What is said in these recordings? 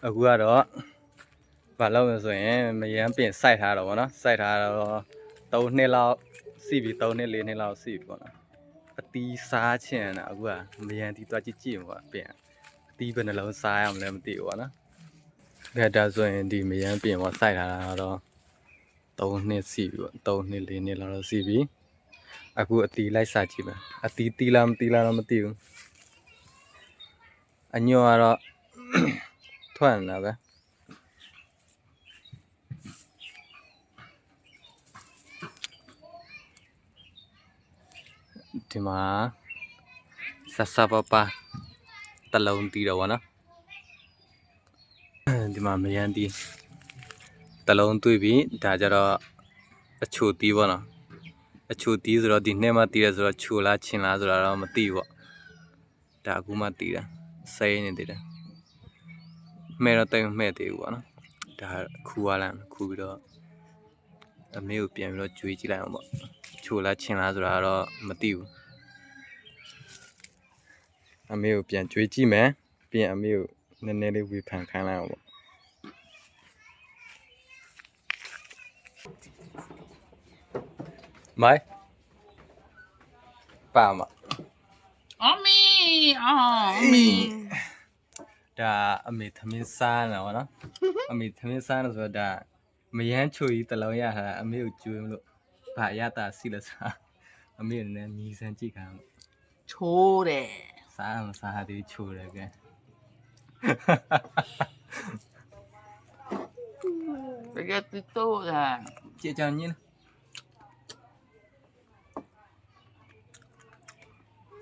အခုကတော့ဘာလို့လဲဆိုရင်မရမ်းပြင်စိုက်ထားတော့ဗောနော်စိုက်ထားတော့3နှစ်လောက်စီပြီး3နှစ်4နှစ်လောက်စီပြီဗောနော်အတီးစားချင်တာအခုကမရမ်းတီးသွားကြည့်ကြည့်ဗောပြင်အတီးဘယ်နှလုံးစားရမလဲမသိဘူးဗောနော်ဒါဆိုရင်ဒီမရမ်းပြင်ဗောစိုက်ထားတာတော့3နှစ်စီပြီဗော3နှစ်4နှစ်လောက်စီပြီအခုအတီးလိုက်စားကြည့်မယ်အတီးတီးလားမတီးလားတော့မသိဘူးအညောကတော့ထွက်နေတာပဲဒီမှာဆပပတလုံးတီးတော့ဗောနော်ဒီမှာမရမ်းတီးတလုံးတွေးပြီးဒါကြတော့အချိုတီးဗောနော်အချိုတီးဆိုတော့ဒီနှစ်မှတီးရဆိုတော့ချိုလားချင်းလားဆိုတာတော့မသိဘူးဗောဒါအခုမှတီးတာစိနေသေးတယ်မဲတော့တိတ်မဲသေးဘူးဗောနော်ဒါခူရလာခူပြီးတော့အမေကိုပြန်ပြီးတော့ကျွေးကြည့်လိုက်အောင်ဗောချိုလားချင်းလားဆိုတာတော့မသိဘူးအမေကိုပြန်ကျွေးကြည့်မယ်ပြန်အမေကိုနည်းနည်းလေးဝေဖန်ခိုင်းလိုက်အောင်ဗောမိုင်ပါမအမေဒါအမေသမင်းစားနေတာဗောနော်အမေသမင်းစားနေဆိုတော့ဒါမယမ်းချိုကြီးတလုံးရတာအမေကိုကျွေးမလို့ဘာရတာစီလဲစားအမေလည်းမြည်စမ်းကြည့်ခိုင်းအောင်ချိုးတယ်စားမစားသေးချိုတယ်ကဲတကယ်တူတော့တာကြေချောင်းညင်း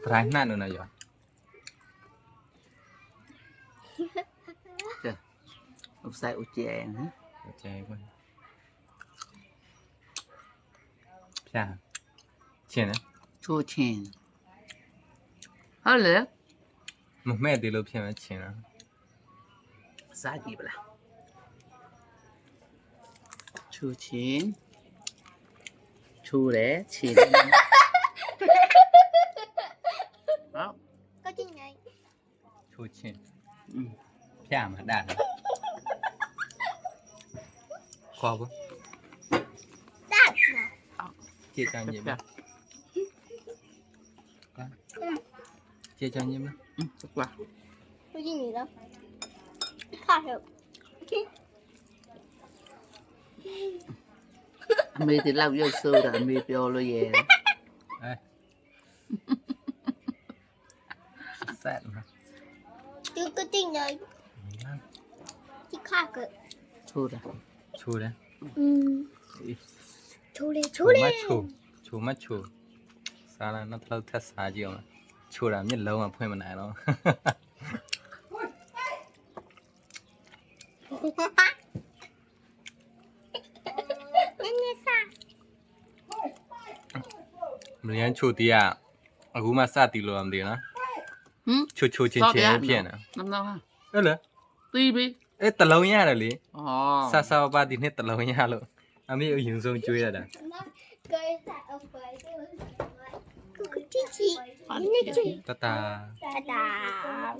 ပရိုင်းနှံ့နော်ရောဥဆိုင်ဥကျဲဟမ်ကျဲကွဖြာချင်းနော်ချိုးချင်းဟုတ်လေမမဲ့သေးလို့ဖြစ်မှချင်းလားစားကြည့်ပလားချိုးချင်းချိုးတယ်ချင်းcó chuyện này ချိုချင်းဖြာမှာဒါခေါ်ဘူး đắt mà ကြေချောင်းညင်းကြေချောင်းညင်း thật là có chuyện gì đâu khác được mì thì lau vô xưa rồi mì vô lo về sad mà chưa có chuyện này chỉ khác được chua rồi chua đấy chua đi chua mắt chua sao là nó lâu thật xa gì mà chua là nhất lâu mà phơi mà này nó mình ăn chua tí à aku mà sát tí luôn làm gì nó chua chua trên片啊năm đâu ha đó là tivi ê tờ lâu nha rồi lý sao sao ba tí hết tờ lâu nha luôn anh biết dùng xong chui rồi đã ta ta